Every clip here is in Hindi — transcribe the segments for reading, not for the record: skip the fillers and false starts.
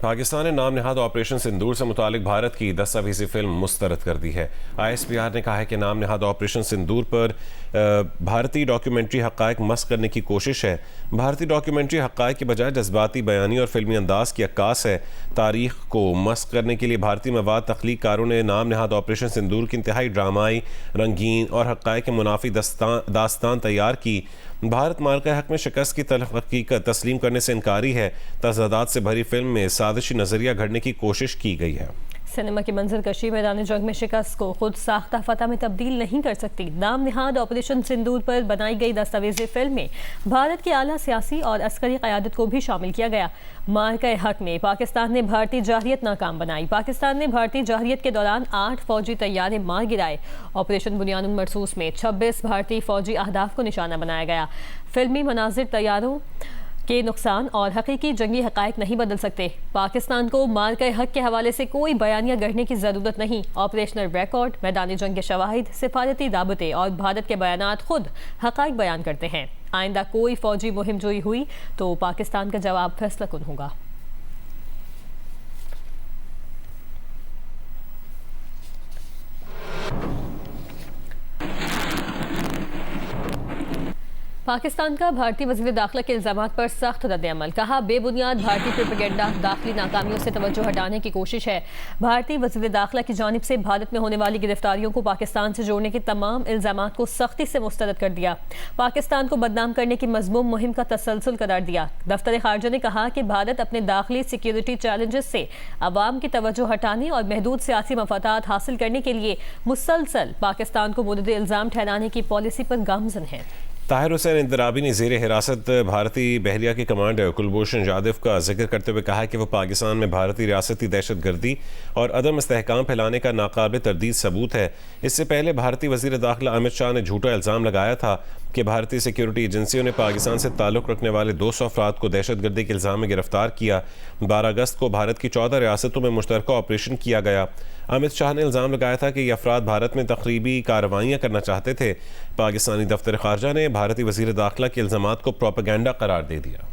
पाकिस्तान ने नाम नहाद ऑपरेशन सिंदूर से मुतालिक भारत की दस्तावेजी फिल्म मुस्तरद कर दी है। ISPR ने कहा है कि नाम नहाद ऑपरेशन सिंदूर पर भारतीय डॉक्यूमेंट्री हक़ाइक़ मस्क करने की कोशिश है। भारतीय डॉक्यूमेंट्री हक़ाइक़ की बजाय जज्बाती बयानी और फिल्मी अंदाज की अक्कास है। तारीख को मस्क करने के लिए भारतीय मवाद तख्लीक कारों ने नाम नहाद ऑपरेशन सिंदूर की इंतहाई ड्रामाई, रंगीन और हक़ाइक़ के मुनाफी दास्तान तैयार की। भारत मार्का हक में शिकस्त की हकीकत तस्लीम करने से इनकारी है। तज़ादात से भरी फिल्म में साजिशी नज़रिया घड़ने की कोशिश की गई है। सिनेमा की मंजर कशी मैदान जंग में शिकस्त को खुद साख्ता फतह में तब्दील नहीं कर सकती। नाम नहाद ऑपरेशन सिंदूर पर बनाई गई दस्तावेजी फिल्म में भारत की आला सियासी और अस्करी क़यादत को भी शामिल किया गया। मार्का हक में पाकिस्तान ने भारतीय जारहियत नाकाम बनाई। पाकिस्तान ने भारतीय जारहियत के दौरान 8 फौजी तैयारे मार गिराए। ऑपरेशन बुनियानुल मरसूस में 26 भारतीय फौजी अहदाफ को निशाना बनाया गया। फिल्मी मनाजिर तैयारों के नुकसान और हकीकी जंगी हक़ाइक़ नहीं बदल सकते। पाकिस्तान को मार्का हक के हवाले से कोई बयानिया गढ़ने की ज़रूरत नहीं। ऑपरेशनल रिकॉर्ड, मैदानी जंग के शवाहिद, सिफारती राबते और भारत के बयानात खुद हक़ाइक़ बयान करते हैं। आइंदा कोई फौजी मुहिम जोई हुई तो पाकिस्तान का जवाब फैसला कुन होगा। पाकिस्तान का भारतीय वज़ीर दाखिला के इल्ज़ामात पर सख्त रद्द-ए-अमल। कहा, बेबुनियाद भारतीय प्रोपेगेंडा दाखिली नाकामियों से तवज्जो हटाने की कोशिश है। भारतीय वज़ीर दाखिला की जानिब से भारत में होने वाली गिरफ्तारियों को पाकिस्तान से जोड़ने के तमाम इल्ज़ामात को सख्ती से मुस्तरद कर दिया। पाकिस्तान को बदनाम करने की मज़मूम मुहिम का तसलसल करार दिया। दफ्तर ख़ारजा ने कहा कि भारत अपने दाखिली सिक्योरिटी चैलेंजेस से अवाम की तवज्जो हटाने और महदूद सियासी मफादात हासिल करने के लिए मुसलसल पाकिस्तान को मुर्द इल्ज़ाम ठहराने की पॉलिसी पर गामज़न है। ताहिर हुसैन इंदराबी ने ज़ेर हिरासत भारतीय बहरिया के कमांडर कुलभूषण जाधव का जिक्र करते हुए कहा कि वह पाकिस्तान में भारतीय रियासती दहशत गर्दी और अदम इस्तेहकाम फैलाने का नाकाबिल तरदीद सबूत है। इससे पहले भारतीय वज़ीर दाखिला अमित शाह ने झूठा इल्ज़ाम लगाया था कि भारतीय सिक्योरिटी एजेंसियों ने पाकिस्तान से ताल्लुक़ रखने वाले 200 अफराद को दहशत गर्दी के इल्ज़ाम में गिरफ्तार किया। 12 अगस्त को भारत की 14 रियासतों में मुश्तरका ऑपरेशन किया गया। अमित शाह ने इल्ज़ाम लगाया था कि ये अफराद भारत में तखरीबी कार्रवाइयाँ करना चाहते थे। पाकिस्तानी दफ्तर ख़ारजा ने भारतीय वज़ीर दाखिला के इल्ज़ामात को प्रोपेगेंडा करार दे दिया।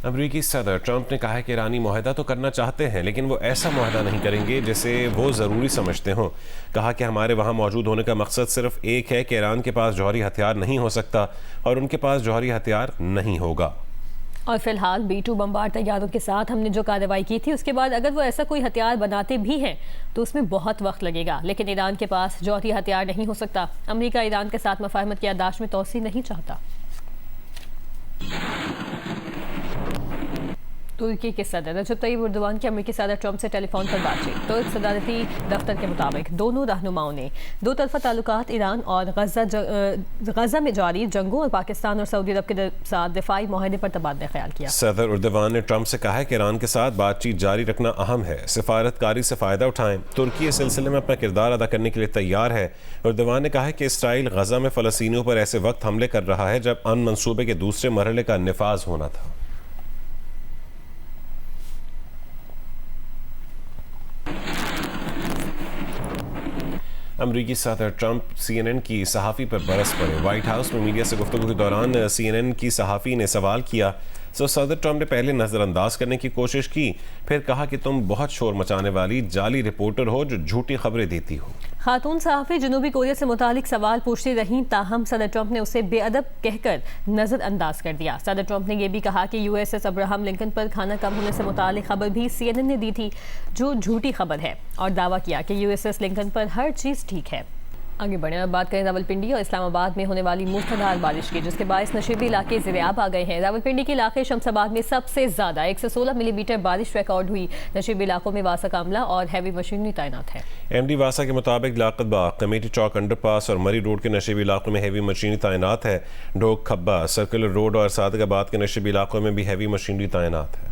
अमरीकी सदर ट्रंप ने कहा है कि ईरानी मुआहदा तो करना चाहते हैं, लेकिन वो ऐसा मुआहदा नहीं करेंगे जिसे वो ज़रूरी समझते हों। कहा कि हमारे वहाँ मौजूद होने का मकसद सिर्फ एक है कि ईरान के पास जौहरी हथियार नहीं हो सकता और उनके पास जौहरी हथियार नहीं होगा। और फिलहाल B-2 बमबार तैयारों के साथ हमने जो कार्रवाई की थी, उसके बाद अगर वो ऐसा कोई हथियार बनाते भी हैं तो उसमें बहुत वक्त लगेगा, लेकिन ईरान के पास जौहरी हथियार नहीं हो सकता। अमेरिका ईरान के साथ मफाहमत की याददाश्त में तोसी नहीं चाहता। तुर्की के सदर रजब तय्यिब एर्दोगान की अमेरिकी सदर ट्रंप से टेलीफोन पर बातचीत। तुर्क सदारती दफ्तर के मुताबिक दोनों रहनुमाओं ने दो तरफा ताल्लुकात, ईरान और गजा में जारी जंगों और पाकिस्तान और सऊदी अरब के साथ दिफाई मुआहदे पर तबादला ख्याल किया। सदर एर्दोगान ने ट्रंप से कहा है कि ईरान के साथ बातचीत जारी रखना अहम है, सिफारतकारी से फ़ायदा उठाएं। तुर्की इस सिलसिले में अपना किरदार अदा करने के लिए तैयार है। एर्दोगान ने कहा है कि इसराइल गजा में फ़लस्तीनियों पर ऐसे वक्त हमले कर रहा है जब अमन मंसूबे के दूसरे मरहले का निफाज होना था। अमरीकी सदर ट्रंप CNN की सहाफ़ी पर बरस पड़े। व्हाइट हाउस में मीडिया से गुफ्तगू के दौरान CNN की सहाफ़ी ने सवाल किया तो सदर ट्रंप ने पहले नज़रअंदाज करने की कोशिश की, फिर कहा कि तुम बहुत शोर मचाने वाली जाली रिपोर्टर हो जो झूठी खबरें देती हो। खातून सहाफ़ी जनूबी कोरिया से मुतालिक सवाल पूछती रहीं, ताहम सदर ट्रंप ने उसे बेअदब कहकर नज़रअंदाज कर दिया। सदर ट्रंप ने यह भी कहा कि USS अब्राहम लिंकन पर खाना कम होने से मुतालिक खबर भी CNN ने दी थी, जो झूठी खबर है, और दावा किया कि USS लिंकन पर हर चीज़ ठीक है। आगे बढ़े और बात करें रावलपिंडी और इस्लामाबाद में होने वाली मूसलाधार बारिश की, जिसके बायस नशीबी इलाके ज़िर-ए-आब आ गए हैं। रावलपिंडी के इलाके शमसाबाद में सबसे ज़्यादा 116 मिलीमीटर बारिश रिकॉर्ड हुई। नशीबी इलाकों में वासा का अमला और हैवी मशीनरी तैनात है। MD वासा के मुताबिक लाकत बाग, कमेटी चौक अंडरपास और मरी रोड के नशीबी इलाकों में हैवी मशीनरी तैनात है। ढोक खब्बा, सर्कुलर रोड और सादगाबाद के नशीबी इलाकों में भी हैवी मशीनरी तैनात है।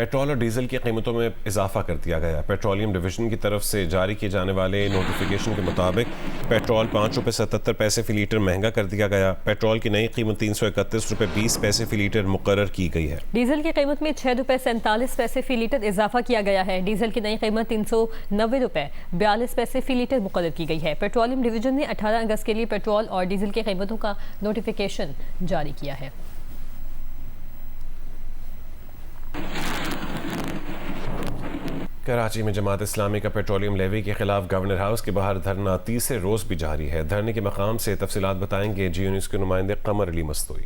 पेट्रोल और डीजल की कीमतों में इजाफा कर दिया गया। पेट्रोलियम डिवीजन की तरफ से जारी किए जाने वाले नोटिफिकेशन के मुताबिक पेट्रोल 5 रुपये 77 पैसे फी लीटर महंगा कर दिया गया। पेट्रोल की नई कीमत 331 रुपये 20 पैसे फी लीटर मुकर्रर की गई है। डीजल की कीमत में 6 रुपये 47 पैसे फी लीटर इजाफा किया गया है। डीजल की नई कीमत 390 रुपये 42 पैसे फी लीटर मुकर्रर की गई है। पेट्रोलियम डिवीजन ने 18 अगस्त के लिए पेट्रोल और डीजल की कीमतों का नोटिफिकेशन जारी किया है। कराची में जमात इस्लामी का पेट्रोलियम लेवी के खिलाफ गवर्नर हाउस के बाहर धरना तीसरे रोज भी जारी है। धरने के मकाम से तफसीलात बताएंगे जी न्यूज़ के नुमाइंदे कमर अली मस्तोई।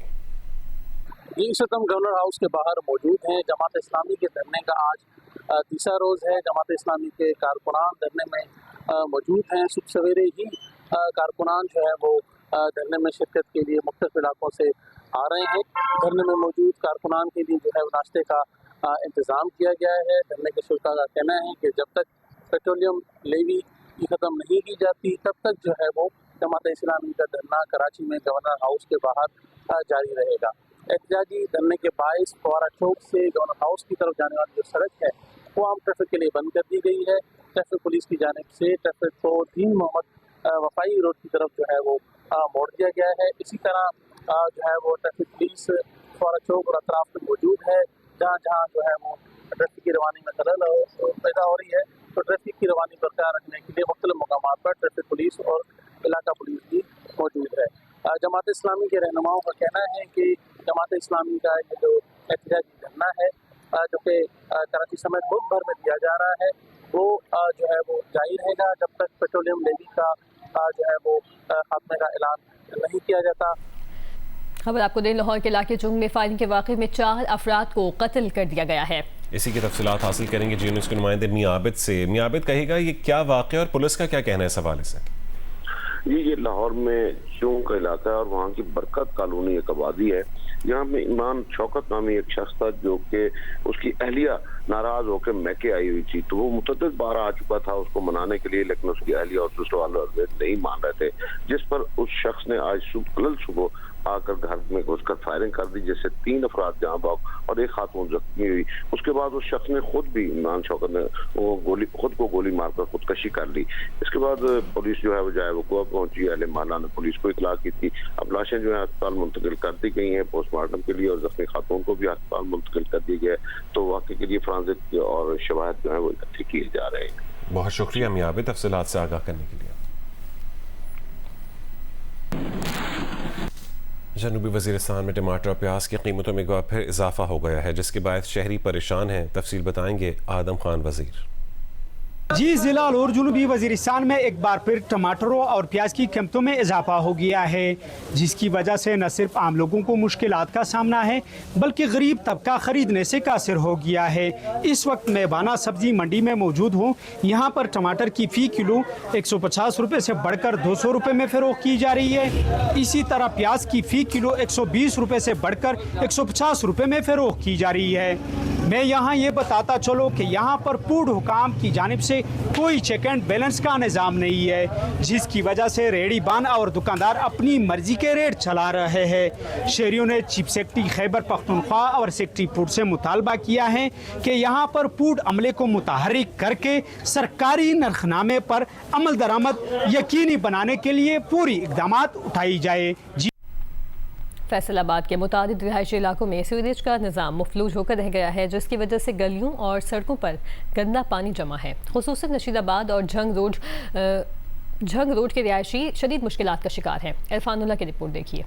हम गवर्नर हाउस के बाहर मौजूद हैं। जमात इस्लामी के धरने का आज तीसरा रोज़ है। जमात इस्लामी के कारकुनान धरने में मौजूद हैं। सुबह सवेरे ही कारकुनान जो है वो धरने में शिरकत के लिए मुख्तलिफ इलाकों से आ रहे हैं। धरने में मौजूद कारकुनान के लिए जो है नाश्ते का इंतज़ाम किया गया है। धरने के शुरा का कहना है कि जब तक पेट्रोलियम लेवी की ख़त्म नहीं की जाती तब तक जो है वो जमात इस्लामी का धरना कराची में गवर्नर हाउस के बाहर जारी रहेगा। एहतजाजी धरने के बायस फवारा चौक से गवर्नर हाउस की तरफ जाने वाली जो सड़क है वो आम ट्रैफिक के लिए बंद कर दी गई है। ट्रैफिक पुलिस की जानिब से ट्रैफिक को दीन मोहम्मद वफाई रोड की तरफ जो है वो मोड़ दिया गया है। इसी तरह जो है वो ट्रैफिक पुलिस फवारा चौक और अतराफ में मौजूद है। जहाँ जहाँ जो है वो ट्रैफिक की रवानी में खलल पैदा हो रही है तो ट्रैफिक की रवानी बरकरार रखने के लिए मुख्तलिफ मकामात पर ट्रैफिक पुलिस और इलाका पुलिस भी मौजूद है। जमात इस्लामी के रहनुमाओं का कहना है कि जमात इस्लामी का ये जो एहतजाजी धरना है जो कि कराची समेत मुल्क भर में दिया जा रहा है वो जो है वो जारी रहेगा जब तक पेट्रोलियम लेवी का जो है वो खात्मे का ऐलान नहीं किया जाता। खबर आपको दें, लाहौर के इलाके जुंग में फायरिंग के वाक़े में 4 अफराद को कत्ल कर दिया गया है। इसी की तफसीलात हासिल करेंगे जी न्यूज़ के नुमाइंदे मियां आबिद से। मियां आबिद, कहेगा ये क्या वाक़या और पुलिस का क्या कहना है इस हवाले से? ये लाहौर में चूंग का इलाका है और वहाँ की बरकत कॉलोनी एक आबादी है। यहाँ पे इमरान शौकत नामी एक शख्स था जो कि उसकी अहलिया नाराज होकर मैके आई हुई थी, तो वो मुतअद्दिद बार आ चुका था उसको मनाने के लिए, लेकिन उसकी अहलिया और दूसरे वाले नहीं मान रहे थे, जिस पर उस शख्स ने आज सुबह आकर घर में घुसकर फायरिंग कर दी, जिससे 3 अफराद जहाँ बाग और एक खातून जख्मी हुई। उसके बाद उस शख्स ने खुद भी इमरान शौकत ने खुद को गोली मारकर खुदकशी कर ली। इसके बाद पुलिस जो है वो जाए वक़ुआ पहुंची। अहले माला ने पुलिस को इतला की थी। अब लाशें जो है अस्पताल मुंतकिल कर दी गई हैं पोस्टमार्टम के लिए और जख्मी खातून को भी अस्पताल मुंतकिल कर दी गया। तो वाक़े के लिए फॉरेंसिक और शवाहिद जो है वो इकट्ठे किए जा रहे हैं। बहुत शुक्रिया मियां आबिद तफसीलात से आगाह करने के लिए। जनूबी वज़ीरिस्तान में टमाटर और प्याज की कीमतों में एक बार फिर इजाफा हो गया है, जिसके बायस शहरी परेशान हैं। तफसील बताएंगे आदम खान वज़ीर। जी, जिला और जनूबी वज़ीरिस्तान में एक बार फिर टमाटरों और प्याज की कीमतों में इजाफा हो गया है, जिसकी वजह से न सिर्फ आम लोगों को मुश्किलात का सामना है बल्कि गरीब तबका खरीदने से कासिर हो गया है। इस वक्त मैं बाना सब्जी मंडी में मौजूद हूँ। यहाँ पर टमाटर की फ़ी किलो 150 रुपये से बढ़कर 200 रुपये में फ़रोख्त की जा रही है। इसी तरह प्याज की फ़ी किलो 120 रुपये से बढ़कर 150 रुपये में फ़रोख्त की जा रही है। मैं यहाँ ये बताता चलो कि यहाँ पर फूड हुकाम की जानिब से कोई चेक एंड बैलेंस का निज़ाम नहीं है, जिसकी वजह से रेहड़ी बान और दुकानदार अपनी मर्जी के रेट चला रहे हैं। शहरियों ने चीफ सेक्रेटरी खैबर पख्तूनख्वा और सेक्रेटरी फूड से मुतालबा किया है कि यहाँ पर फूड अमले को मुतहर्रिक करके सरकारी नरखनामे पर अमल दरामद यकीनी बनाने के लिए पूरी इक़दाम उठाई जाए। फैसलाबाद के मुतादिद रिहायशी इलाकों में सीवरेज का निज़ाम मफलूज होकर रह गया है, जिसकी वजह से गलियों और सड़कों पर गंदा पानी जमा है। खुसूसन नशीदाबाद और झंग रोड के रिहायशी शदीद मुश्किलात का शिकार हैं। इरफानुल्लाह की रिपोर्ट देखिए।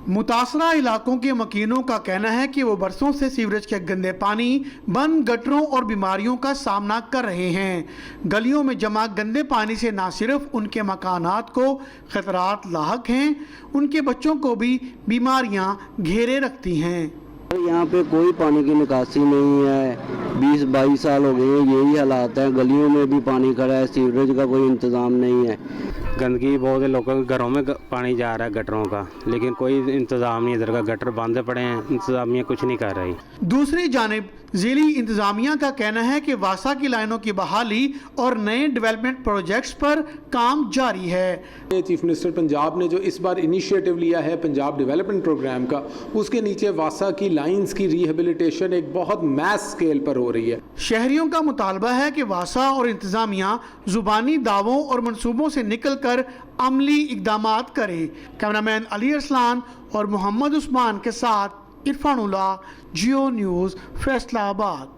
मुतासरा इलाकों के मकीनों का कहना है कि वो बरसों से सीवरेज के गंदे पानी, बंद गटरों और बीमारियों का सामना कर रहे हैं। गलियों में जमा गंदे पानी से न सिर्फ उनके मकानात को खतरात लाहक हैं, उनके बच्चों को भी बीमारियां घेरे रखती हैं। यहाँ पे कोई पानी की निकासी नहीं है, 20-22 साल हो गए हैं, यही हालात है। गलियों में भी पानी खड़ा है, सीवरेज का कोई इंतज़ाम नहीं है। गंदगी बहुत है, लोगों के घरों में पानी जा रहा है गटरों का, लेकिन कोई इंतज़ाम नहीं, इधर का गटर बंद पड़े हैं, इंतज़ामिया कुछ नहीं कर रही। दूसरी जानिब जिली इंतजामिया का कहना है कि वासा की लाइनों की बहाली और नए डेवलपमेंट प्रोजेक्ट्स पर काम जारी है। चीफ मिनिस्टर पंजाब ने जो इस बार इनिशिएटिव लिया है पंजाब डेवलपमेंट प्रोग्राम का, उसके नीचे वासा की लाइंस की रिहेबिलिटेशन एक बहुत मैस स्केल पर हो रही है। शहरियों का मुतालबा है कि वासा और इंतजामिया जुबानी दावों और मंसूबों से निकलकर अमली इकदामात करे। कैमरामैन अली अरसलान और मोहम्मद उस्मान के साथ Irfanullah, Geo News, Faisalabad.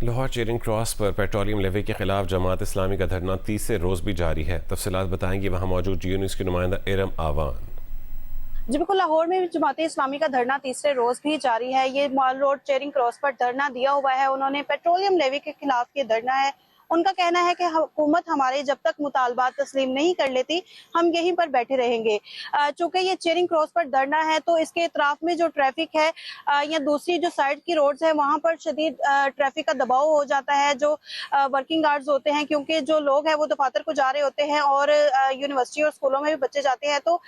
Lahore Charing Cross पर पेट्रोलियम लेवी के खिलाफ जमात इस्लामी का धरना तीसरे रोज भी जारी है। तफसीलात बताएंगे वहाँ मौजूद जियो न्यूज़ की नुमाइंदा इरम आवान। जी बिल्कुल, लाहौर में जमात इस्लामी का धरना तीसरे रोज भी जारी है। ये मॉल रोड चेरिंग क्रॉस पर धरना दिया हुआ है। उन्होंने पेट्रोलियम लेवी के खिलाफ ये धरना है। उनका कहना है कि हुकूमत हमारे जब तक मुतालबात तस्लीम नहीं कर लेती हम यहीं पर बैठे रहेंगे। चूंकि ये चेरिंग क्रॉस पर धरना है तो इसके इतराफ में जो ट्रैफिक है या दूसरी जो साइड की रोड्स है वहां पर शदीद ट्रैफिक का दबाव हो जाता है। जो वर्किंग आवर्स होते हैं, क्योंकि जो लोग हैं वो दफातर को जा रहे होते हैं और यूनिवर्सिटी और स्कूलों में भी बच्चे जाते हैं, तो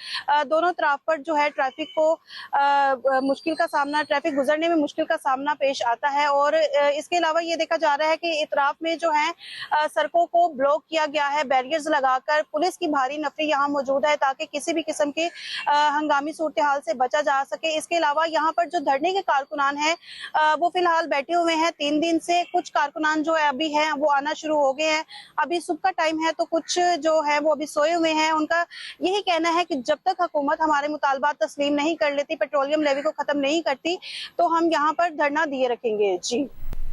दोनों तरफ पर जो है ट्रैफिक को मुश्किल का सामना, ट्रैफिक गुजरने में मुश्किल का सामना पेश आता है। और इसके अलावा ये देखा जा रहा है कि इतराफ में जो है सड़कों को ब्लॉक किया गया है, बैरियर्स लगाकर। पुलिस की भारी नफरी यहाँ मौजूद है ताकि किसी भी किस्म के हंगामी सूरत हाल से बचा जा सके। इसके अलावा यहाँ पर जो धरने के कारकुनान हैं वो फिलहाल बैठे हुए हैं 3 दिन से। कुछ कारकुनान जो है अभी हैं वो आना शुरू हो गए हैं। अभी सुबह का टाइम है तो कुछ जो है वो अभी सोए हुए हैं। उनका यही कहना है कि जब तक हुकूमत हमारे मुतालबात तस्लीम नहीं कर लेती, पेट्रोलियम लेवी को खत्म नहीं करती, तो हम यहाँ पर धरना दिए रखेंगे। जी।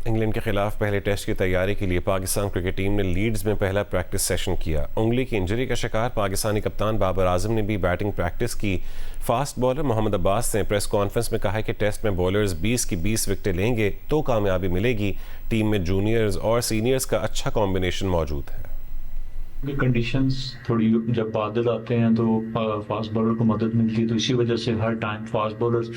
इंग्लैंड के खिलाफ पहले टेस्ट की तैयारी के लिए पाकिस्तान क्रिकेट टीम ने लीड्स में पहला प्रैक्टिस सेशन किया। उंगली की इंजरी का शिकार पाकिस्तानी कप्तान बाबर आजम ने भी बैटिंग प्रैक्टिस की। फास्ट बॉलर मोहम्मद अब्बास ने प्रेस कॉन्फ्रेंस में कहा कि टेस्ट में बॉलर्स 20 की 20 विकेटें लेंगे तो कामयाबी मिलेगी। टीम में जूनियर्स और सीनियर्स का अच्छा कॉम्बिनेशन मौजूद है। कंडीशंस थोड़ी, जब बादल आते हैं तो फास्ट बॉलर को मदद मिलती है, तो इसी वजह से हर टाइम फास्ट बॉलर्स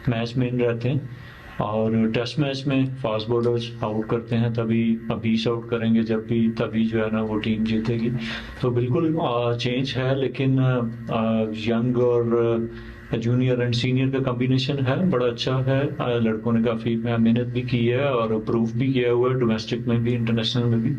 मैच में रहते हैं। और टेस्ट मैच में फास्ट बॉलर्स आउट करते हैं, तभी 20 आउट करेंगे जब भी, तभी जो है ना वो टीम जीतेगी। तो बिल्कुल चेंज है, लेकिन यंग और जूनियर एंड सीनियर का कॉम्बिनेशन है, बड़ा अच्छा है। लड़कों ने काफ़ी मेहनत भी की है और प्रूफ भी किया हुआ है, डोमेस्टिक में भी इंटरनेशनल में भी।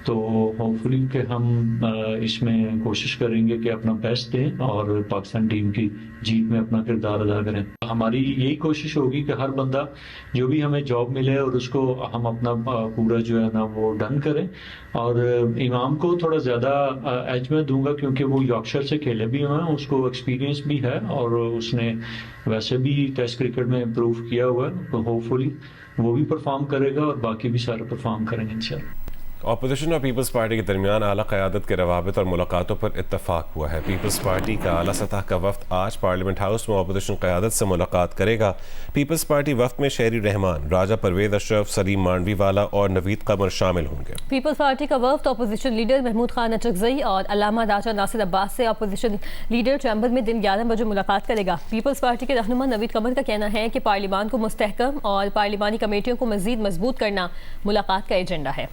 तो होपफुली कि हम इसमें कोशिश करेंगे कि अपना बेस्ट दें और पाकिस्तान टीम की जीत में अपना किरदार अदा करें। हमारी यही कोशिश होगी कि हर बंदा जो भी हमें जॉब मिले और उसको हम अपना पूरा जो है ना वो डन करें। और इमाम को थोड़ा ज़्यादा एज में दूंगा क्योंकि वो यॉर्कशायर से खेले भी हुए हैं, उसको एक्सपीरियंस भी है और उसने वैसे भी टेस्ट क्रिकेट में इम्प्रूव किया हुआ है। तो होपफुली वो भी परफॉर्म करेगा और बाकी भी सारे परफॉर्म करेंगे इंशाल्लाह। अपोजिशन और पीपल्स पार्टी के दरमियान आला क़यादत के रवाबित और मुलाकातों पर इत्तफाक हुआ है। पीपल्स पार्टी का आला सतह का वफ्द आज पार्लियामेंट हाउस में अपोजिशन क़यादत से मुलाकात करेगा। पीपल्स पार्टी वफ्द में शहरी रहमान, राजा परवेज अशरफ, सलीम मांडवीवाला और नवीद कमर शामिल होंगे। पीपल्स पार्टी का वफ्द अपोजिशन लीडर महमूद खान अचकजई और अल्लामा राजा नासिर अब्बास से अपोजिशन लीडर चैम्बर में दिन 11 बजे मुलाकात करेगा। पीपल्स पार्टी के रहनुमा नवीद कमर का कहना है कि पार्लियामान को मुस्तहकम और पार्लिमानी कमेटियों को मजीद मजबूत करना मुलाकात का एजेंडा है।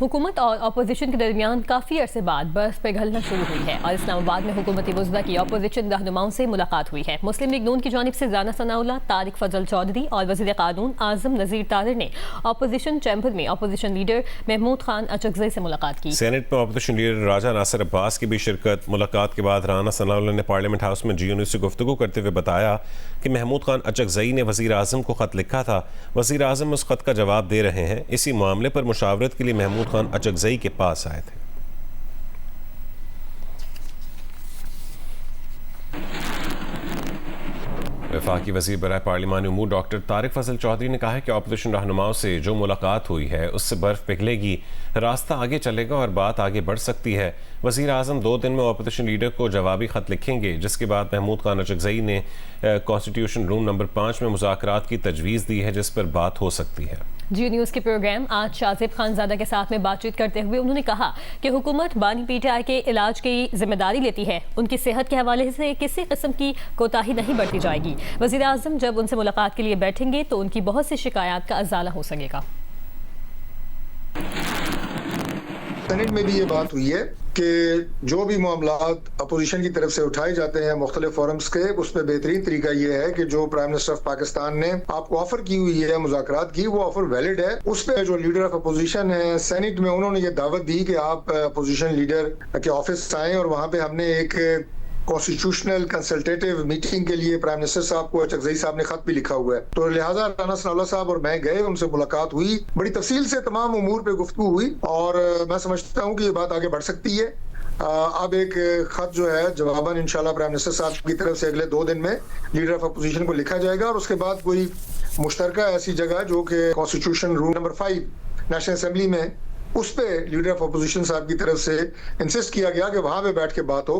हुकूमत और अपोजिशन के दरमियान काफ़ी अरसे बाद बर्फ पिघलना शुरू हुई है और इस्लामाबाद में हुकूमती वज़रा की अपोजिशन रहनुमाओं से मुलाकात हुई है। मुस्लिम लीग नून की जानिब से राना सनाउल्लाह, तारिक फजल चौधरी और वज़ीर कानून आज़म नज़ीर तारिर ने अपोजिशन चैम्बर में अपोजिशन लीडर महमूद खान अचकजई से मुलाकात की। सेनेट में अपोजिशन लीडर राजा नासिर अब्बास की भी शिरकत। मुलाकात के बाद राना सनाउल्लाह ने पार्लियामेंट हाउस में जियो न्यूज़ से गुफ्तगू करते हुए बताया कि महमूद खान अचकजई ने वज़ीर आज़म को ख़त लिखा था। वज़ीर आज़म उस ख़त का जवाब दे रहे हैं। इसी मामले पर मुशावरत के लिए महमूद खान अचकजई के पास आए थे। वफाकी वज़ीर बराए पार्लिमानी उमूर डॉक्टर तारिक फजल चौधरी ने कहा है कि अपोजिशन रहनुमाओं से जो मुलाकात हुई है उससे बर्फ पिघलेगी, रास्ता आगे चलेगा और बात आगे बढ़ सकती है। वज़ीर आज़म 2 दिन में अपोजिशन लीडर को जवाबी ख़त लिखेंगे, जिसके बाद महमूद खान अचकजई ने कॉन्स्टिट्यूशन रूम नंबर 5 में मुज़ाकरात की तजवीज़ दी है, जिस पर बात हो सकती है। जियो न्यूज़ के प्रोग्राम आज शाजिब खानजादा के साथ में बातचीत करते हुए उन्होंने कहा कि हुकूमत बानी पीटीआई के इलाज की जिम्मेदारी लेती है। उनकी सेहत के हवाले से किसी किस्म की कोताही नहीं बरती जाएगी। वज़ीर आज़म जब उनसे मुलाकात के लिए बैठेंगे तो उनकी बहुत सी शिकायत का अजाला हो सकेगा। सेनेट में भी ये बात हुई है कि जो भी मामलात अपोजिशन की तरफ से उठाए जाते हैं मुख्तलिफ फोरम्स के, उसमें बेहतरीन तरीका ये है कि जो प्राइम मिनिस्टर ऑफ पाकिस्तान ने आपको ऑफर की हुई है मुज़ाकरात की, वो ऑफर वैलिड है। उस पर जो लीडर ऑफ अपोजिशन है सेनेट में, उन्होंने ये दावत दी कि आप अपोजिशन लीडर के ऑफिस आएँ, और वहाँ पे हमने एक कॉन्स्टिट्यूशनल कंसल्टेटिव मीटिंग के लिए प्राइम मिनिस्टर साहब को चकजई साहब ने खत भी लिखा हुआ है। तो लिहाजा राना सनाउल्लाह साहब और मैं गए, उनसे मुलाकात हुई, बड़ी तफसील से तमाम उमूर पे गुफ्तगू हुई, और मैं समझता हूँ कि ये बात आगे बढ़ सकती है। अब एक खत जो है जवाबन इंशाल्लाह प्राइम मिनिस्टर साहब की तरफ से अगले 2 दिन में लीडर ऑफ अपोजिशन को लिखा जाएगा, और उसके बाद कोई मुश्तरका ऐसी जगह जो कि constitution rule number 5 national assembly में, उस पे लीडर ऑफ अपोजिशन साहब की तरफ से इंसिस्ट किया गया कि वहां पे बैठ के बात हो,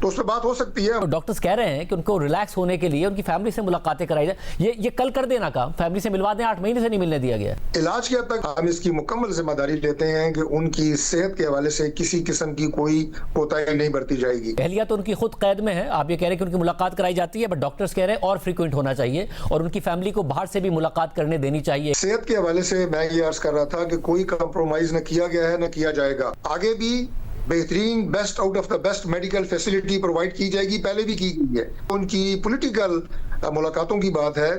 तो उस पे बात हो सकती है। तो डॉक्टर्स कह रहे हैं कि उनको रिलैक्स होने के लिए उनकी फैमिली से मुलाकातें कराई जाए। ये कल कर देना काम, फैमिली से मिलवा दें, 8 महीने से नहीं मिलने दिया गया। इलाज के हद तक हम इसकी मुकम्मल जिम्मेदारी लेते हैं कि उनकी सेहत के हवाले से किसी किस्म की कोई कोताही नहीं बरती जाएगी। अहलिया तो उनकी खुद कैद में है, आप ये कह रहे हैं कि उनकी मुलाकात कराई जाती है, बट डॉक्टर्स कह रहे हैं और फ्रीक्वेंट होना चाहिए और उनकी फैमिली को बाहर से भी मुलाकात करने देनी चाहिए। सेहत के हवाले से मैं ये अर्ज कर रहा था कि कोई कंप्रोमाइज न किया गया है, न किया जाएगा। आगे भी बेहतरीन best out of the best medical facility provide की जाएगी, पहले भी की गई है। उनकी पॉलिटिकल मुलाकातों की बात है,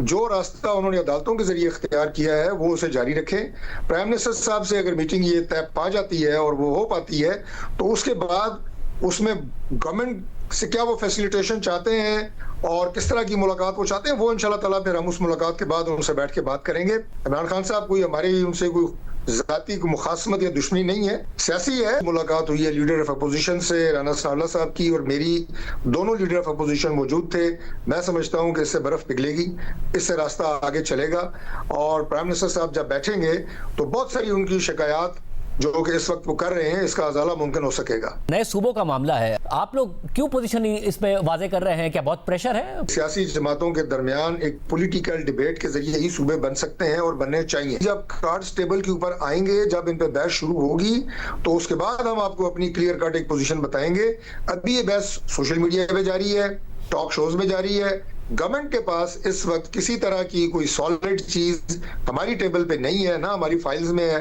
जो रास्ता उन्होंने अदालतों के जरिए इख्तियार किया है वो उसे जारी रखें। प्राइम मिनिस्टर साहब से अगर मीटिंग ये तय पा जाती है और वो हो पाती है, तो उसके बाद उसमें गवर्नमेंट से क्या वो फैसिलिटेशन चाहते हैं और किस तरह की मुलाकात वो चाहते हैं, वो इंशाल्लाह ताला फिर हम उस मुलाकात के बाद उनसे बैठ के बात करेंगे। इमरान खान साहब कोई हमारे उनसे कोई जाती मुखासमत या दुश्मनी नहीं है, सियासी है। मुलाकात हुई है लीडर ऑफ अपोजिशन से, राना सनाउल्लाह साहब की और मेरी, दोनों लीडर ऑफ अपोजिशन मौजूद थे। मैं समझता हूं कि इससे बर्फ पिघलेगी, इससे रास्ता आगे चलेगा, और प्राइम मिनिस्टर साहब जब बैठेंगे तो बहुत सारी उनकी शिकायत जो कि इस वक्त वो कर रहे हैं, इसका अजाला मुमकिन हो सकेगा। नए सूबों का मामला है, आप लोग क्यों पोजीशन इसमें वाजे कर रहे हैं? क्या बहुत प्रेशर है? सियासी जमातों के दरमियान एक पॉलिटिकल डिबेट के जरिए ही सूबे बन सकते हैं और बनने चाहिए। जब कार्ड्स टेबल के ऊपर आएंगे, जब इन पे बहस शुरू होगी, तो उसके बाद हम आपको अपनी क्लियर कट एक पोजीशन बताएंगे। अभी ये बहस सोशल मीडिया पे जारी है, टॉक शोज में जारी है। गवर्नमेंट के पास इस वक्त किसी तरह की कोई सॉलिड चीज हमारी टेबल पे नहीं है, ना हमारी फाइल्स में है,